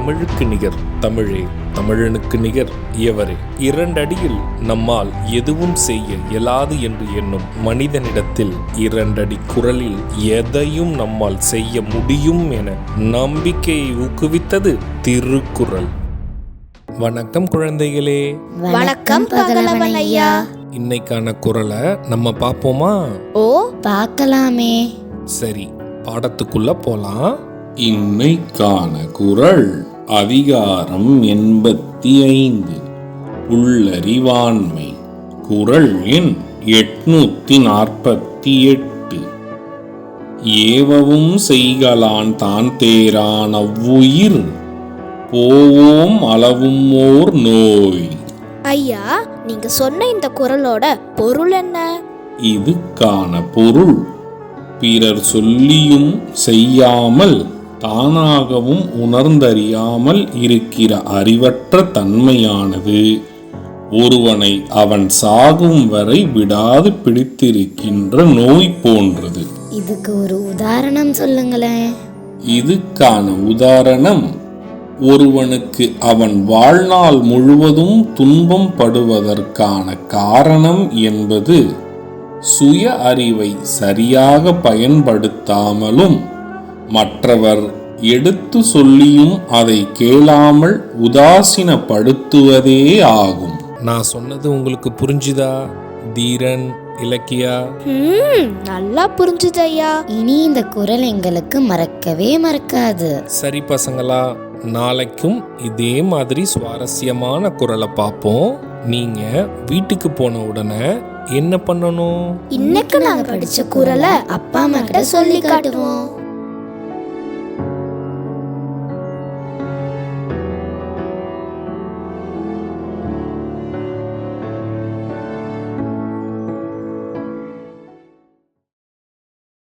தமிழுக்கு நிகர் தமிழே, தமிழனுக்கு நிகர் எவரே. 2 அடியில் நம்மால் எதுவும் செய்ய இயலாது என்று எண்ணும் மனிதனிடத்தில் 2 அடி குரலில் எதையும் நம்மால் செய்ய முடியும் என நம்பிக்கையை ஊக்குவித்தது திருக்குறள். வணக்கம் குழந்தைகளே. வணக்கம் பகலவன் ஐயா. இன்னைக்கான குறளை நம்ம பார்ப்போமா? ஓ, பார்க்கலாமே. சரி, பாடத்துக்குள்ள போலாம். இன்னைக்கான குறள் அதிகாரம் 85 உள்ளறிவாண்மை. குறள் எண் 848. ஏவவும் செய்கலான் தான் தேரான் அவ்வுயிர் போவோம் அளவும் ஓர் நோய். ஐயா, நீங்க சொன்ன இந்த குறளோட பொருள் என்ன? இதுக்கான பொருள், பிறர் சொல்லியும் செய்யாமல் தானாகவும் உணர்ந்தறியாமல் இருக்கிற அறிவற்ற தன்மையானது ஒருவனை அவன் சாகும் வரை விடாது பிடித்திருக்கின்ற நோய் போன்றது. இதுக்கு ஒரு உதாரணம் சொல்லுங்களேன். இதுக்கான உதாரணம், ஒருவனுக்கு அவன் வாழ்நாள் முழுவதும் துன்பம் படுவதற்கான காரணம் என்பது சுய அறிவை சரியாக பயன்படுத்தாமலும் மற்றவர் எடுத்து சொல்லியும் அதை கேளாமல் உதாசீனப்படுத்துவதே ஆகும். நான் சொன்னது உங்களுக்கு புரிஞ்சுதா தீரன், இலக்கியா? நல்லா புரிஞ்சுது ஐயா. இனி இந்த குறள் எங்களுக்கு மறக்கவே மறக்காது. சரி பசங்களா, நாளைக்கும் இதே மாதிரி சுவாரஸ்யமான குறளை பார்ப்போம். நீங்க வீட்டுக்கு போன உடனே என்ன பண்ணணும்? இன்னைக்கு நாங்க படிச்ச குறளை அப்பா அம்மா கிட்ட சொல்லி காட்டுவோம்.